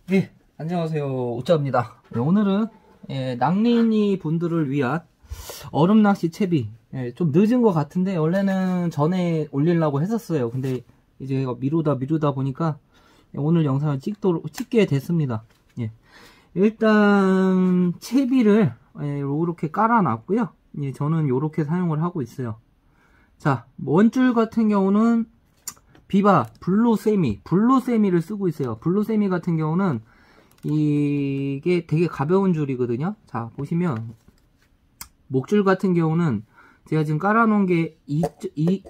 네, 안녕하세요. 오짜입니다. 네, 오늘은 낭린이 분들을 위한 얼음낚시 채비. 좀 늦은 것 같은데 원래는 전에 올리려고 했었어요. 근데 이제 미루다 보니까 오늘 영상을 찍게 됐습니다. 예. 일단 채비를 이렇게 깔아놨고요. 저는 이렇게 사용을 하고 있어요. 자, 원줄 같은 경우는 비바 블루세미를 쓰고 있어요. 블루세미 같은 경우는 이게 되게 가벼운 줄이거든요. 자, 보시면 목줄 같은 경우는 제가 지금 깔아놓은 게 2호줄이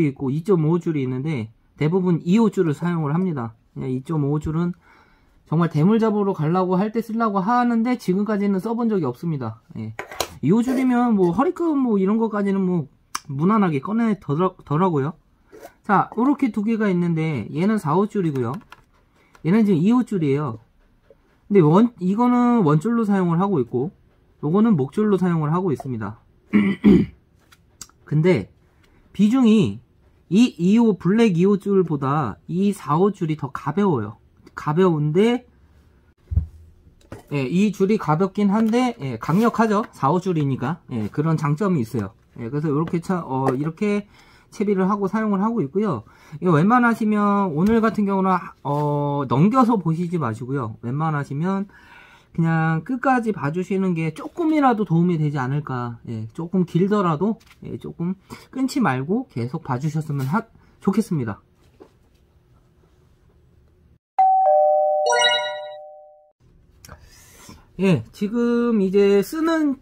있고 2.5호줄이 있는데 대부분 2호줄을 사용을 합니다. 2.5호줄은 정말 대물 잡으러 가려고 할 때 쓰려고 하는데 지금까지는 써본 적이 없습니다. 2호줄이면 뭐 허리끈 뭐 이런 것까지는 뭐 무난하게 꺼내더라고요. 자, 이렇게 두 개가 있는데 얘는 4호줄이고요. 얘는 지금 2호줄이에요. 근데 이거는 원줄로 사용을 하고 있고 요거는 목줄로 사용을 하고 있습니다. 근데 비중이 이 2호 블랙 2호줄보다 이 4호줄이 더 가벼워요. 가벼운데 이 줄이 가볍긴 한데 강력하죠. 4호줄이니까 그런 장점이 있어요. 그래서 이렇게 채비를 하고 사용을 하고 있고요. 이거 웬만하시면 오늘 같은 경우는 넘겨서 보시지 마시고요. 웬만하시면 그냥 끝까지 봐주시는 게 조금이라도 도움이 되지 않을까. 조금 길더라도 조금 끊지 말고 계속 봐주셨으면 좋겠습니다. 지금 이제 쓰는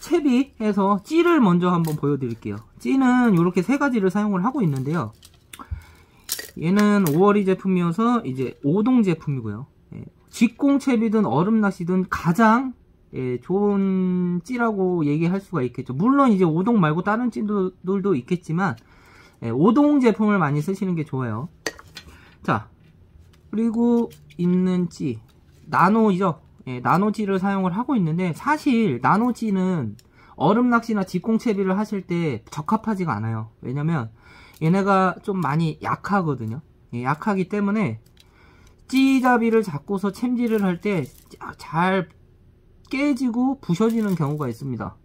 채비에서 찌를 먼저 한번 보여드릴게요. 찌는 이렇게 세 가지를 사용을 하고 있는데요. 얘는 5월이 제품이어서 이제 5동 제품이고요. 직공 채비든 얼음 낚시든 가장 좋은 찌라고 얘기할 수가 있겠죠. 물론 이제 5동 말고 다른 찌들도 있겠지만 5동 제품을 많이 쓰시는 게 좋아요. 자, 그리고 있는 찌 나노죠. 나노찌를 사용을 하고 있는데 사실 나노찌는 얼음 낚시나 직공 채비를 하실 때 적합하지가 않아요. 왜냐면 얘네가 좀 많이 약하거든요. 약하기 때문에 찌잡이를 잡고서 챔질을 할 때 잘 깨지고 부셔지는 경우가 있습니다.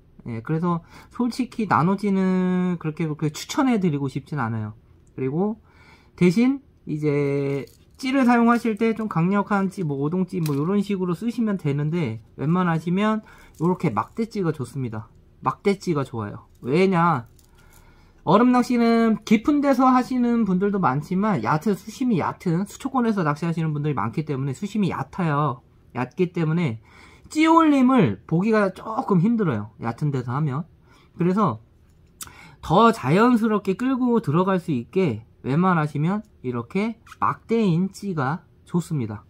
그래서 솔직히 나노찌는 그렇게 추천해 드리고 싶진 않아요. 그리고 대신 이제 찌를 사용하실 때 좀 강력한 찌, 뭐 오동찌 뭐 이런 식으로 쓰시면 되는데 웬만하시면 이렇게 막대찌가 좋습니다. 막대찌가 좋아요. 왜냐, 얼음 낚시는 깊은 데서 하시는 분들도 많지만 수심이 얕은 수초권에서 낚시하시는 분들이 많기 때문에 수심이 얕아요. 얕기 때문에 찌 올림을 보기가 조금 힘들어요. 얕은 데서 하면. 그래서 더 자연스럽게 끌고 들어갈 수 있게 웬만하시면 이렇게 막대인 찌가 좋습니다.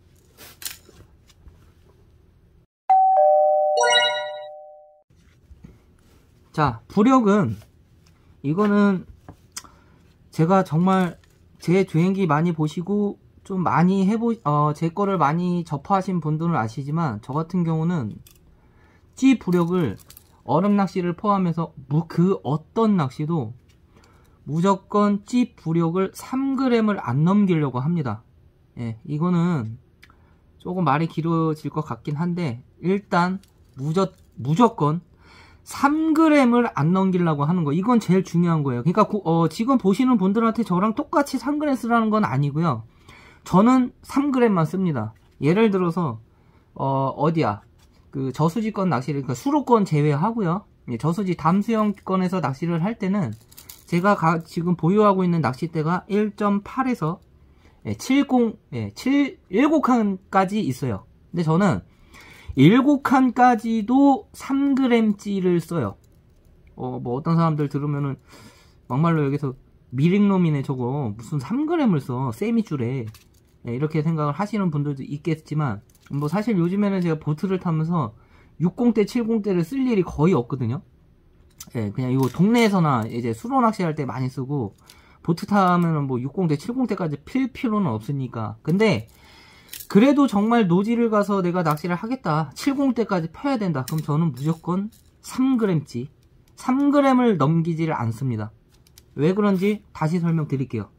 자, 부력은 이거는 제가 정말 제 주행기 많이 보시고 좀 많이 제 거를 많이 접하신 분들은 아시지만 저 같은 경우는 찌 부력을 얼음 낚시를 포함해서 그 어떤 낚시도 무조건 찌 부력을 3g을 안 넘기려고 합니다. 이거는 조금 말이 길어질 것 같긴 한데 일단 무조건 3g을 안 넘기려고 하는 거, 이건 제일 중요한 거예요. 그러니까 지금 보시는 분들한테 저랑 똑같이 3g 쓰라는 건 아니고요. 저는 3g만 씁니다. 예를 들어서 그 저수지권 낚시를, 그러니까 수로권 제외하고요. 저수지 담수형권에서 낚시를 할 때는 제가 지금 보유하고 있는 낚싯대가 1.8에서 7칸까지 있어요. 근데 저는 7칸까지도 3g찌를 써요. 뭐 어떤 사람들 들으면은 막말로 여기서 미륵놈이네 저거 무슨 3g을 써 세미줄에, 이렇게 생각을 하시는 분들도 있겠지만 뭐 사실 요즘에는 제가 보트를 타면서 60대 70대를 쓸 일이 거의 없거든요. 그냥 이거 동네에서나 이제 수로 낚시할 때 많이 쓰고 보트 타면은 뭐 60대 70대까지 필 필요는 없으니까. 근데 그래도 정말 노지를 가서 내가 낚시를 하겠다, 70대까지 펴야 된다, 그럼 저는 무조건 3g찌 3g을 넘기지를 않습니다. 왜 그런지 다시 설명드릴게요.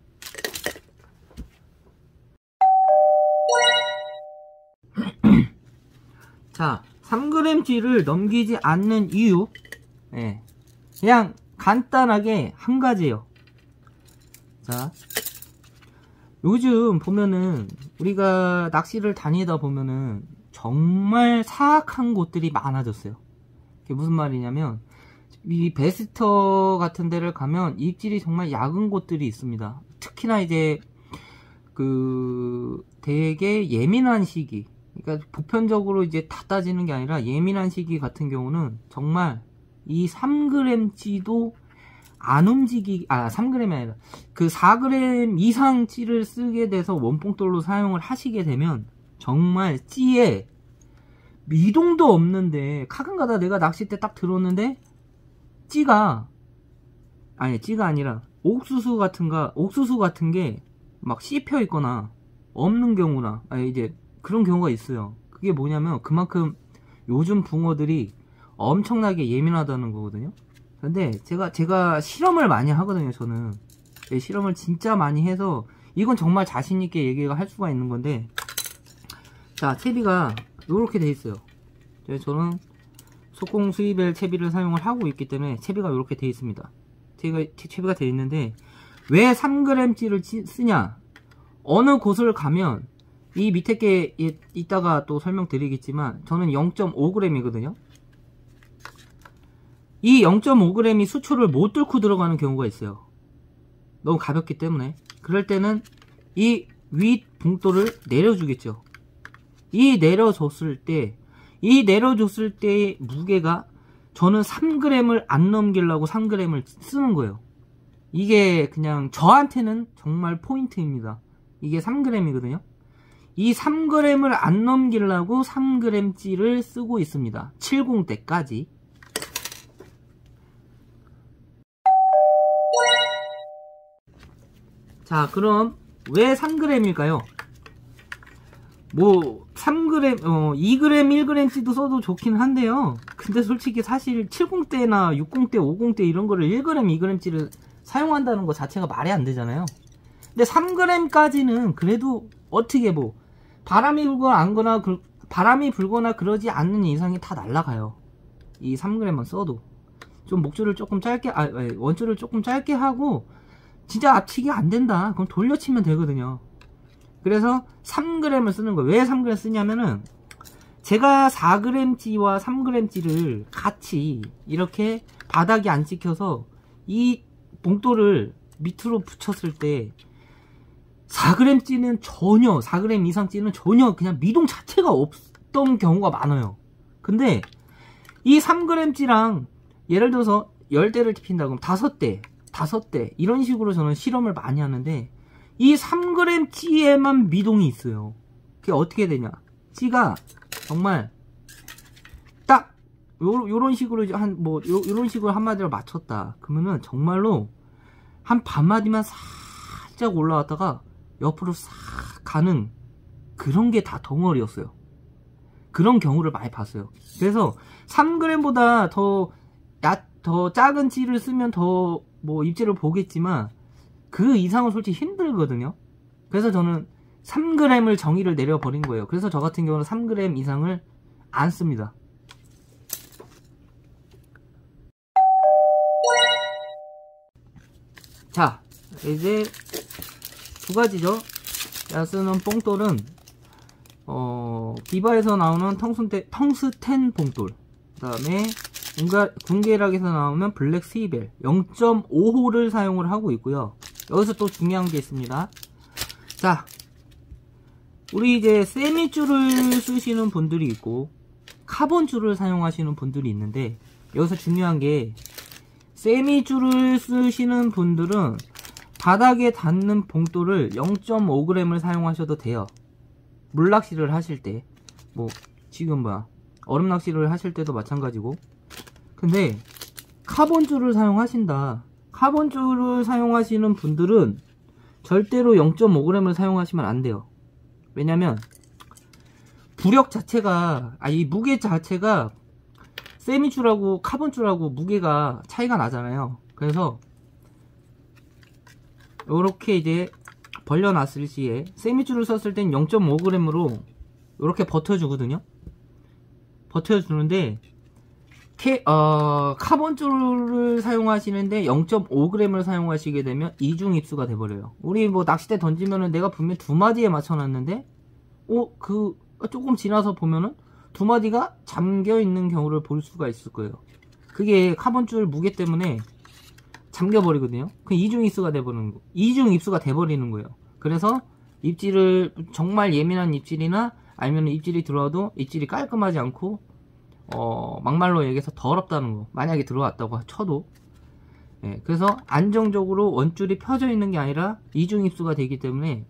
자, 3g찌를 넘기지 않는 이유, 예, 그냥 간단하게 한 가지예요. 자, 요즘 보면은 우리가 낚시를 다니다 보면은 정말 사악한 곳들이 많아졌어요. 그게 무슨 말이냐면, 이 베스터 같은 데를 가면 입질이 정말 약은 곳들이 있습니다. 특히나 이제 되게 예민한 시기, 그러니까 보편적으로 이제 다 따지는 게 아니라 예민한 시기 같은 경우는 정말 이 3g찌도 안 3g이 아니라 그 4g 이상 찌를 쓰게 돼서 원뽕돌로 사용을 하시게 되면 정말 찌에 미동도 없는데, 가끔가다 내가 낚싯대 딱 들었는데 찌가 아니라 옥수수 같은 게 막 씹혀 있거나 없는 경우나, 이제 그런 경우가 있어요. 그게 뭐냐면 그만큼 요즘 붕어들이 엄청나게 예민하다는 거거든요. 근데 제가 실험을 많이 하거든요. 저는 실험을 진짜 많이 해서 이건 정말 자신있게 얘기가 할 수가 있는 건데, 자, 채비가 요렇게 돼 있어요. 저는 속공 스위벨 채비를 사용을 하고 있기 때문에 채비가 요렇게 돼 있습니다. 채비가 돼 있는데, 왜 3g찌를 쓰냐, 어느 곳을 가면 이 밑에 게 이따가 또 설명드리겠지만 저는 0.5g이거든요 이 0.5g이 수초를 못 뚫고 들어가는 경우가 있어요. 너무 가볍기 때문에. 그럴 때는 이 윗 봉돌을 내려주겠죠. 이 내려줬을 때의 무게가, 저는 3g을 안 넘기려고 3g을 쓰는 거예요. 이게 그냥 저한테는 정말 포인트입니다. 이게 3g이거든요. 이 3g을 안 넘기려고 3g찌를 쓰고 있습니다. 70대까지. 자, 그럼 왜 3g일까요? 뭐 3g, 2g, 1g찌도 써도 좋긴 한데요. 근데 솔직히 사실 70대나 60대, 50대 이런 거를 1g, 2g찌를 사용한다는 거 자체가 말이 안 되잖아요. 근데 3g까지는 그래도 어떻게 바람이 불거나 그러지 않는 이상이 다 날아가요. 이 3g만 써도. 좀 목줄을 조금 짧게, 원줄을 조금 짧게 하고, 진짜 앞치기 안 된다, 그럼 돌려치면 되거든요. 그래서 3g을 쓰는 거예요. 왜 3g 쓰냐면은, 제가 4g찌와 3g찌를 같이 이렇게 바닥이 안 찍혀서 이 봉돌을 밑으로 붙였을 때 4g찌는 전혀, 4g 이상 찌는 전혀 그냥 미동 자체가 없던 경우가 많아요. 근데 이 3g찌랑 예를 들어서 10대를 tip힌다 그러면 5대 이런 식으로 저는 실험을 많이 하는데, 이 3g찌에만 미동이 있어요. 그게 어떻게 되냐, 찌가 정말 딱 요런 식으로 요런 식으로 한마디로 맞췄다 그러면은 정말로 한 반마디만 살짝 올라왔다가 옆으로 싹 가는 그런 게 다 덩어리였어요. 그런 경우를 많이 봤어요. 그래서 3g보다 더 작은 찌를 쓰면 더 입질을 보겠지만 그 이상은 솔직히 힘들거든요. 그래서 저는 3g을 정의를 내려버린 거예요. 그래서 저 같은 경우는 3g 이상을 안 씁니다. 자, 이제 두 가지죠. 제가 쓰는 뽕돌은 비바에서 나오는 텅스텐 봉돌, 그 다음에 군계락에서 나오는 블랙 스위벨 0.5호를 사용을 하고 있고요. 여기서 또 중요한 게 있습니다. 자, 우리 이제 세미줄을 쓰시는 분들이 있고 카본줄을 사용하시는 분들이 있는데, 여기서 중요한 게, 세미줄을 쓰시는 분들은 바닥에 닿는 봉돌을 0.5g을 사용하셔도 돼요. 물낚시를 하실 때, 지금 얼음 낚시를 하실 때도 마찬가지고. 근데 카본줄을 사용하신다, 카본줄을 사용하시는 분들은 절대로 0.5g을 사용하시면 안 돼요. 왜냐면 부력 자체가, 이 무게 자체가 세미줄하고 카본줄하고 무게가 차이가 나잖아요. 그래서 요렇게 이제 벌려놨을 시에 세미줄을 썼을 땐 0.5g으로 요렇게 버텨주거든요. 버텨주는데 카본줄을 사용하시는데 0.5g을 사용하시게 되면 이중 입수가 돼버려요. 우리 뭐 낚싯대 던지면은 내가 분명 2마디에 맞춰놨는데 조금 지나서 보면은 2마디가 잠겨있는 경우를 볼 수가 있을 거예요. 그게 카본줄 무게 때문에 잠겨버리거든요. 그 이중 입수가 돼버리는 거예요. 그래서 입질을 정말 예민한 입질이나 아니면 입질이 들어와도 입질이 깔끔하지 않고 막말로 얘기해서 더럽다는 거. 만약에 들어왔다고 쳐도 그래서 안정적으로 원줄이 펴져 있는 게 아니라 이중 입수가 되기 때문에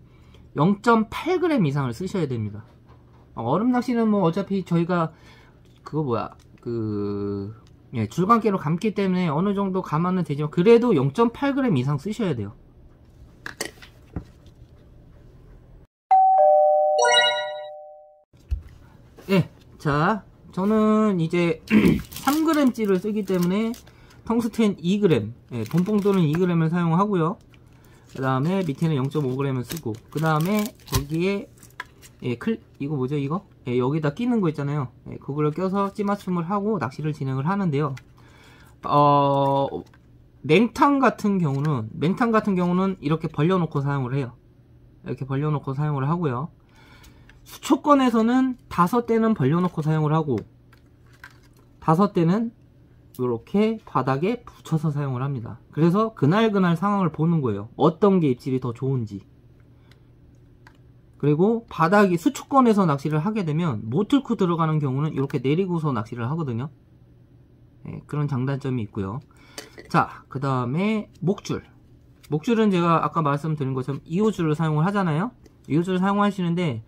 0.8g 이상을 쓰셔야 됩니다. 얼음 낚시는 뭐 어차피 저희가 줄감기로 감기 때문에 어느 정도 감안은 되지만 그래도 0.8g 이상 쓰셔야 돼요. 자, 저는 이제 3g찌를 쓰기 때문에 텅스텐 2g, 본봉돌은 2g을 사용하고요. 그 다음에 밑에는 0.5g을 쓰고, 그 다음에 여기에 이거 뭐죠 이거? 여기다 끼는 거 있잖아요. 그거를 껴서 찌맞춤을 하고 낚시를 진행을 하는데요. 맹탕 같은 경우는 이렇게 벌려놓고 사용을 해요. 이렇게 벌려놓고 사용을 하고요. 수초권에서는 5대는 벌려놓고 사용을 하고 5대는 이렇게 바닥에 붙여서 사용을 합니다. 그래서 그날 상황을 보는 거예요. 어떤 게 입질이 더 좋은지. 그리고 바닥이 수초권에서 낚시를 하게 되면 못 뚫고 들어가는 경우는 이렇게 내리고서 낚시를 하거든요. 그런 장단점이 있고요. 자, 그 다음에 목줄은 제가 아까 말씀드린 것처럼 2호줄을 사용을 하잖아요. 2호줄을 사용하시는데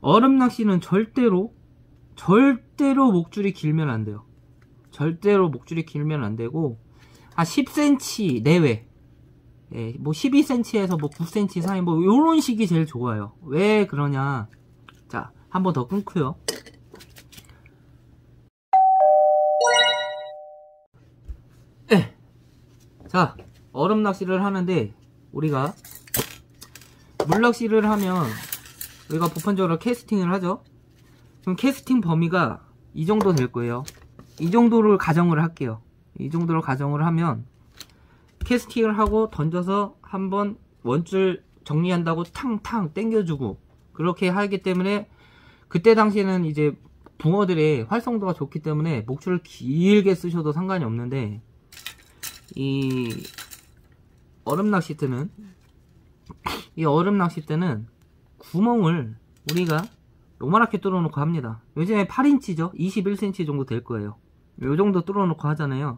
얼음 낚시는 절대로 목줄이 길면 안 돼요. 절대로 목줄이 길면 안 되고 한 10cm 내외, 뭐 12cm에서 뭐 9cm 사이 뭐 요런 식이 제일 좋아요. 왜 그러냐? 자, 한 번 더 끊고요. 자, 얼음 낚시를 하는데 우리가 물낚시를 하면 우리가 보편적으로 캐스팅을 하죠. 그럼 캐스팅 범위가 이 정도 될 거예요. 이 정도를 가정을 할게요. 이 정도를 가정을 하면 캐스팅을 하고 던져서 한번 원줄 정리한다고 탕탕 당겨주고 그렇게 하기 때문에 그때 당시에는 이제 붕어들의 활성도가 좋기 때문에 목줄을 길게 쓰셔도 상관이 없는데 이 얼음 낚시 때는 구멍을 우리가 요만하게 뚫어놓고 합니다. 요즘에 8인치죠. 21cm 정도 될 거예요. 요 정도 뚫어놓고 하잖아요.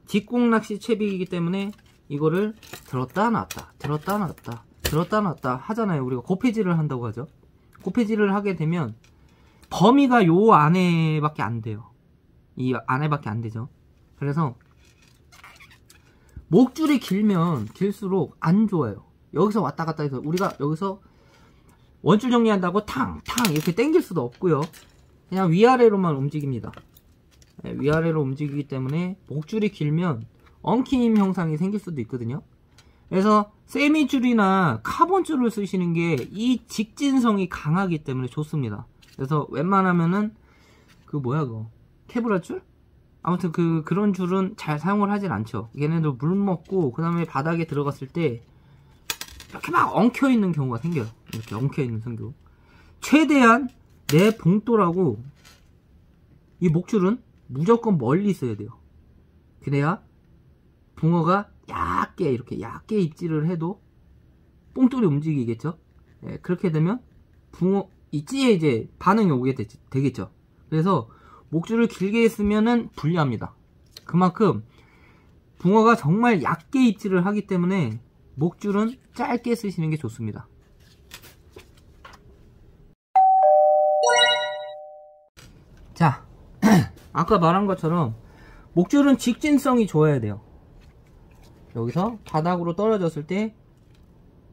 직공 낚시 채비이기 때문에 이거를 들었다 놨다 하잖아요. 우리가 고패질을 한다고 하죠. 고패질을 하게 되면 범위가 요 안에밖에 안 돼요. 이 안에밖에 안 되죠. 그래서 목줄이 길면 길수록 안 좋아요. 여기서 왔다 갔다 해서 우리가 여기서 원줄 정리한다고 탕탕 이렇게 당길 수도 없고요. 그냥 위아래로만 움직입니다. 위아래로 움직이기 때문에 목줄이 길면 엉킴 형상이 생길 수도 있거든요. 그래서 세미줄이나 카본줄을 쓰시는 게 이 직진성이 강하기 때문에 좋습니다. 그래서 웬만하면은 케브라 줄? 아무튼 그런 줄은 잘 사용을 하진 않죠. 얘네들 물 먹고 그 다음에 바닥에 들어갔을 때 이렇게 막 엉켜있는 경우가 생겨요. 이렇게 엉켜있는 경우. 최대한 내 봉돌하고 이 목줄은 무조건 멀리 있어야 돼요. 그래야 붕어가 이렇게 얇게 입질을 해도 뽕돌이 움직이겠죠. 그렇게 되면 이 찌에 이제 반응이 오게 되겠죠. 그래서 목줄을 길게 쓰면은 불리합니다. 그만큼 붕어가 정말 얇게 입질을 하기 때문에 목줄은 짧게 쓰시는 게 좋습니다. 자, 아까 말한 것처럼 목줄은 직진성이 좋아야 돼요. 여기서 바닥으로 떨어졌을 때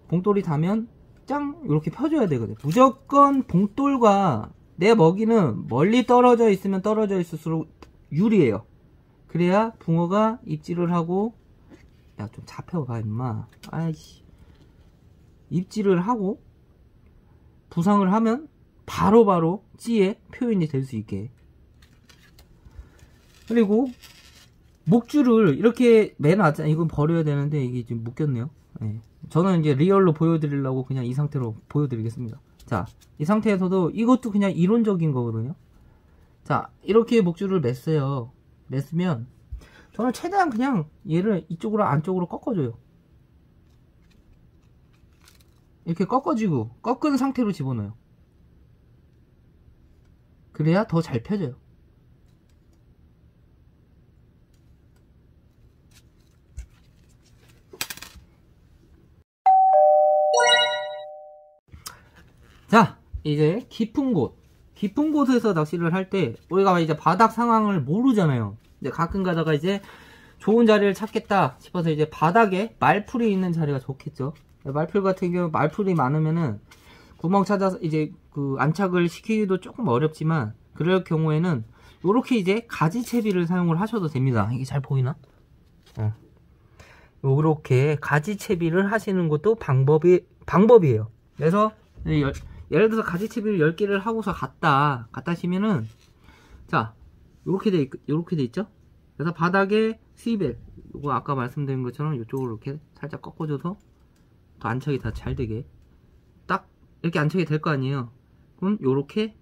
봉돌이 닿으면 짱 이렇게 펴줘야 되거든요. 무조건 봉돌과 내 먹이는 멀리 떨어져 있으면 떨어져 있을수록 유리해요. 그래야 붕어가 입질을 하고 야 좀 잡혀봐 임마 아이씨 입질을 하고 부상을 하면 바로바로 찌에 표현이 될 수 있게 그리고 목줄을 이렇게 매놨잖아요. 이건 버려야 되는데 이게 지금 묶였네요. 네. 저는 이제 리얼로 보여드리려고 그냥 이 상태로 보여드리겠습니다. 자, 이 상태에서도 이것도 그냥 이론적인 거거든요. 자, 이렇게 목줄을 맸어요. 맸으면 저는 최대한 그냥 얘를 이쪽으로 안쪽으로 꺾어줘요. 이렇게 꺾어지고 꺾은 상태로 집어넣어요. 그래야 더 잘 펴져요. 자, 이제 깊은 곳에서 낚시를 할 때 우리가 이제 바닥 상황을 모르잖아요. 근데 가끔 가다가 이제 좋은 자리를 찾겠다 싶어서 이제 바닥에 말풀이 있는 자리가 좋겠죠. 말풀 같은 경우 말풀이 많으면은 구멍 찾아서 이제 그 안착을 시키기도 조금 어렵지만 그럴 경우에는 요렇게 이제 가지채비를 사용을 하셔도 됩니다. 이게 잘 보이나? 요렇게 가지채비를 하시는 것도 방법이에요. 그래서 예를 들어서 가지채비를 10개를 하고서 갔다 하시면은 자 요렇게 돼 있죠. 그래서 바닥에 스위벨 요거 아까 말씀드린 것처럼 이쪽으로 이렇게 살짝 꺾어줘서 더 안착이 다 잘 되게 딱 이렇게 안착이 될 거 아니에요. 그럼 요렇게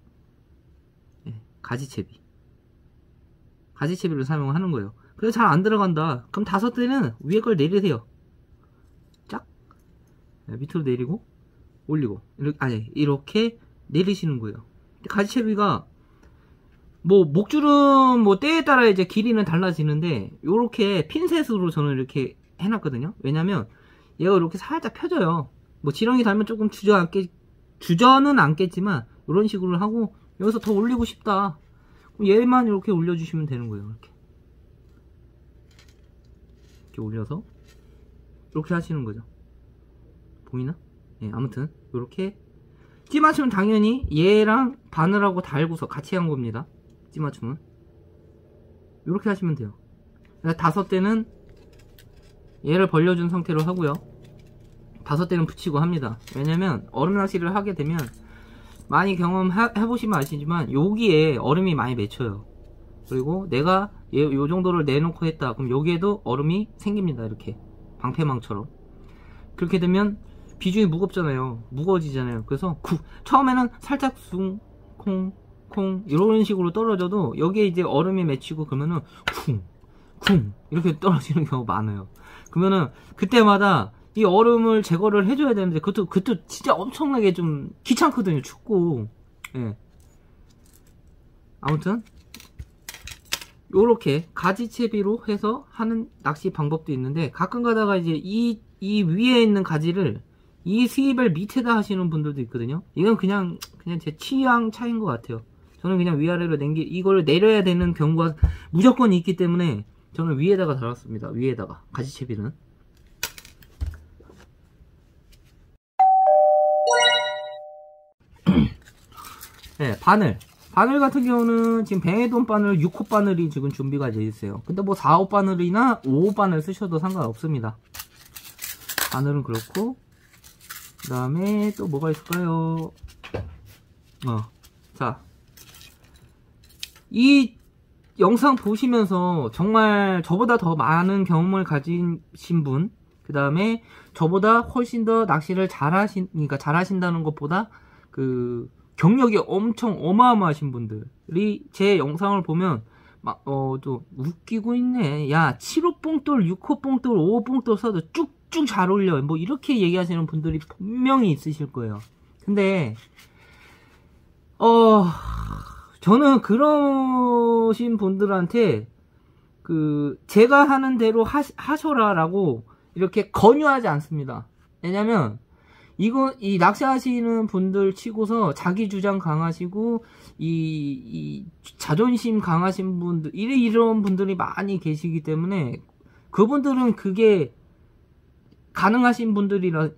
가지채비를 사용하는 거예요. 그래서 잘 안 들어간다. 그럼 5대는 위에 걸 내리세요. 쫙 밑으로 내리고 올리고 이렇게 내리시는 거예요. 가지채비가 뭐 목줄은 뭐 때에 따라 이제 길이는 달라지는데 요렇게 핀셋으로 저는 이렇게 해놨거든요. 왜냐면 얘가 이렇게 살짝 펴져요. 뭐 지렁이 달면 조금 주저는 않겠지만 이런 식으로 하고 여기서 더 올리고 싶다. 그럼 얘만 이렇게 올려주시면 되는 거예요. 이렇게 올려서 이렇게 하시는 거죠. 보이나? 예, 아무튼 이렇게 찌맞춤은 당연히 얘랑 바늘하고 달고서 같이 한 겁니다. 찌맞춤은 이렇게 하시면 돼요. 5대는 얘를 벌려준 상태로 하고요. 5대는 붙이고 합니다. 왜냐면 얼음 낚시를 하게 되면 많이 경험해보시면 아시지만 여기에 얼음이 많이 맺혀요. 그리고 내가 요 정도를 내놓고 했다 그럼 여기에도 얼음이 생깁니다. 이렇게 방패망처럼. 그렇게 되면 비중이 무겁잖아요. 무거워지잖아요. 그래서 처음에는 살짝 쿵 이런 식으로 떨어져도 여기에 이제 얼음이 맺히고 그러면은 쿵 이렇게 떨어지는 경우가 많아요. 그러면은 그때마다 이 얼음을 제거를 해줘야 되는데 그것도 진짜 엄청나게 좀 귀찮거든요. 춥고. 예. 아무튼 요렇게 가지채비로 해서 하는 낚시 방법도 있는데 가끔 가다가 이제 이 위에 있는 가지를 이 스위벨 밑에다 하시는 분들도 있거든요. 이건 그냥 제 취향 차이인 것 같아요. 저는 그냥 위아래로 이걸 내려야 되는 경우가 무조건 있기 때문에 저는 위에다가 달았습니다. 위에다가 가지채비는. 네, 바늘 같은 경우는 지금 뱅에돈 바늘 6호 바늘이 지금 준비가 되어 있어요. 근데 뭐 4호 바늘이나 5호 바늘 쓰셔도 상관없습니다. 바늘은 그렇고 그 다음에 또 뭐가 있을까요? 자, 이 영상 보시면서 정말 저보다 더 많은 경험을 가지신 분, 그 다음에 저보다 훨씬 더 낚시를 잘하신다는 것보다 그 경력이 엄청 어마어마하신 분들이 제 영상을 보면 또 웃기고 있네. 야, 7호 뽕돌, 6호 뽕돌, 5호 뽕돌 써도 쭉쭉 잘 올려. 뭐 이렇게 얘기하시는 분들이 분명히 있으실 거예요. 근데 저는 그러신 분들한테 제가 하는 대로 하셔라라고 이렇게 권유하지 않습니다. 왜냐면 이 낚시하시는 분들 치고서 자기 주장 강하시고 이 자존심 강하신 분들 이런 분들이 많이 계시기 때문에 그분들은 그게 가능하신 분들이라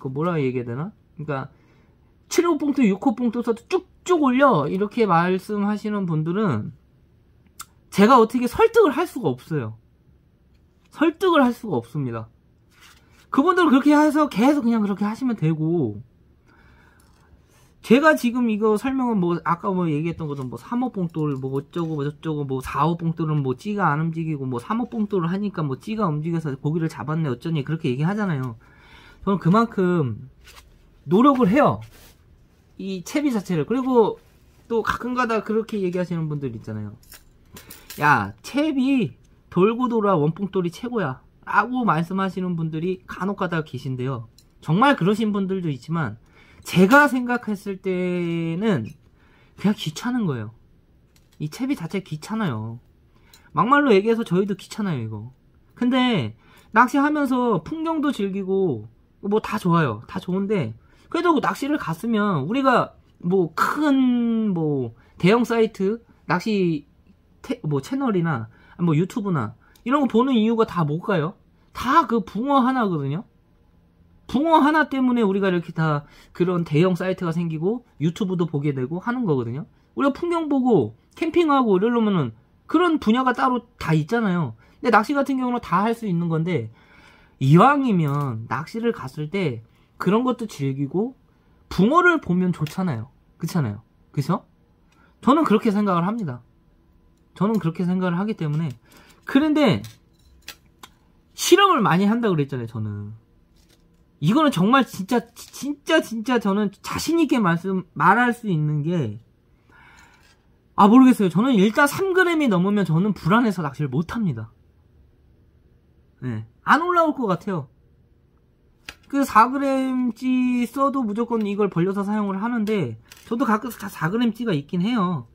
뭐라 얘기해야 되나? 그러니까 7호 뽕도 6호 뽕도 써도 쭉쭉 올려 이렇게 말씀하시는 분들은 제가 어떻게 설득을 할 수가 없어요. 설득을 할 수가 없습니다. 그분들은 그렇게 해서 계속 그냥 그렇게 하시면 되고 제가 지금 이거 설명은 뭐 아까 뭐 얘기했던 것은 뭐 3호 봉돌 뭐 어쩌고 뭐 저쩌고 뭐 4호 봉돌은 뭐 찌가 안 움직이고 뭐 3호 봉돌을 하니까 뭐 찌가 움직여서 고기를 잡았네 어쩌니 그렇게 얘기하잖아요. 저는 그만큼 노력을 해요. 이 채비 자체를. 그리고 또 가끔가다 그렇게 얘기하시는 분들 있잖아요. 야, 채비 돌고 돌아 원봉돌이 최고야 라고 말씀하시는 분들이 간혹가다 계신데요. 정말 그러신 분들도 있지만 제가 생각했을 때는 그냥 귀찮은 거예요. 이 채비 자체 귀찮아요. 막말로 얘기해서 저희도 귀찮아요 이거. 근데 낚시하면서 풍경도 즐기고 뭐 다 좋아요. 다 좋은데 그래도 낚시를 갔으면 우리가 뭐 큰 뭐 대형 사이트 낚시 뭐 채널이나 뭐 유튜브나 이런 거 보는 이유가 다 뭘까요? 다 그 붕어 하나거든요. 붕어 하나 때문에 우리가 이렇게 다 그런 대형 사이트가 생기고 유튜브도 보게 되고 하는 거거든요. 우리가 풍경 보고 캠핑하고 이러려면은 그런 분야가 따로 다 있잖아요. 근데 낚시 같은 경우는 다 할 수 있는 건데 이왕이면 낚시를 갔을 때 그런 것도 즐기고 붕어를 보면 좋잖아요. 그렇잖아요. 그쵸? 저는 그렇게 생각을 합니다. 저는 그렇게 생각을 하기 때문에. 그런데 실험을 많이 한다고 그랬잖아요. 저는 이거는 정말 진짜 저는 자신있게 말할 수 있는 게 모르겠어요. 저는 일단 3g이 넘으면 저는 불안해서 낚시를 못합니다. 네, 안 올라올 것 같아요. 그 4g찌 써도 무조건 이걸 벌려서 사용을 하는데 저도 가끔 다 4g찌가 있긴 해요.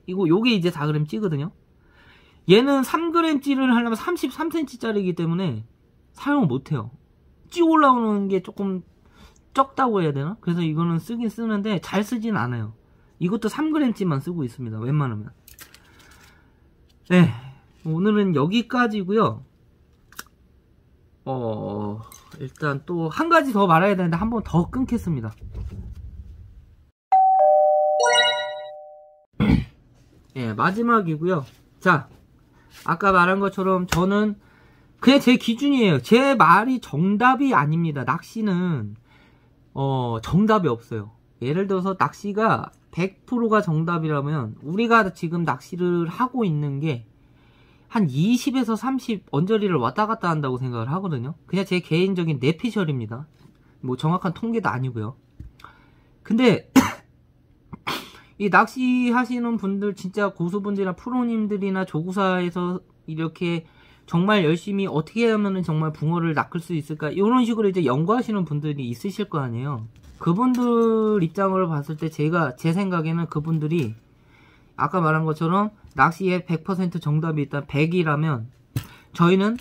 요게 이제 4g찌거든요. 얘는 3g찌를 하려면 33cm짜리이기 때문에 사용을 못해요. 찌 올라오는 게 조금 적다고 해야 되나? 그래서 이거는 쓰긴 쓰는데 잘 쓰진 않아요. 이것도 3g찌만 쓰고 있습니다. 웬만하면. 네, 오늘은 여기까지고요. 일단 또 한 가지 더 말해야 되는데 한 번 더 끊겠습니다. 예, 마지막이고요. 자, 아까 말한 것처럼 저는 그냥 제 기준이에요. 제 말이 정답이 아닙니다. 낚시는 정답이 없어요. 예를 들어서 낚시가 100%가 정답이라면 우리가 지금 낚시를 하고 있는 게 한 20에서 30 언저리를 왔다 갔다 한다고 생각을 하거든요. 그냥 제 개인적인 내피셜입니다. 뭐 정확한 통계도 아니고요. 근데 이 낚시 하시는 분들 진짜 고수분들이나 프로님들이나 조구사에서 이렇게 정말 열심히 어떻게 하면은 정말 붕어를 낚을 수 있을까 이런 식으로 이제 연구하시는 분들이 있으실 거 아니에요. 그분들 입장으로 봤을 때 제 생각에는 그분들이 아까 말한 것처럼 낚시에 100% 정답이 일단 100이라면 저희는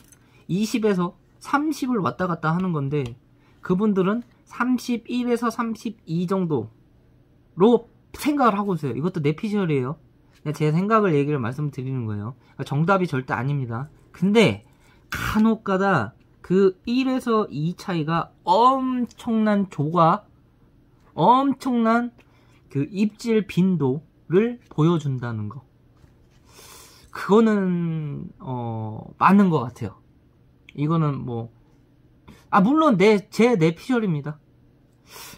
20에서 30을 왔다 갔다 하는 건데 그분들은 31에서 32 정도로 생각을 하고 있어요. 이것도 내피셜이에요. 제 생각을 얘기를 말씀드리는 거예요. 정답이 절대 아닙니다. 근데 간혹가다 그 1에서 2 차이가 엄청난 엄청난 그 입질 빈도를 보여준다는 거. 그거는 맞는 것 같아요. 이거는 뭐 물론 제 내피셜입니다.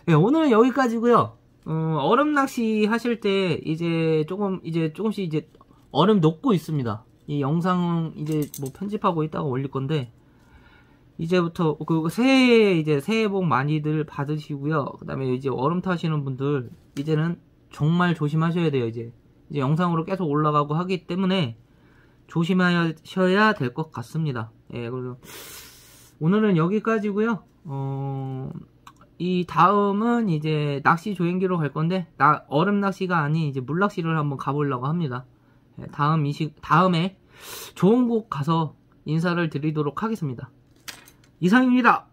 네, 오늘은 여기까지고요. 얼음 낚시 하실 때 이제 조금씩 이제 얼음 녹고 있습니다. 이 영상 이제 뭐 편집하고 있다가 올릴 건데 이제부터 새해 복 많이들 받으시고요. 그 다음에 이제 얼음 타시는 분들 이제는 정말 조심하셔야 돼요. 이제 영상으로 계속 올라가고 하기 때문에 조심하셔야 될 것 같습니다. 예, 그래서 오늘은 여기까지고요. 이 다음은 이제 낚시 조행기로 갈 건데 얼음 낚시가 아닌 이제 물 낚시를 한번 가보려고 합니다. 예, 다음에 좋은 곳 가서 인사를 드리도록 하겠습니다. 이상입니다.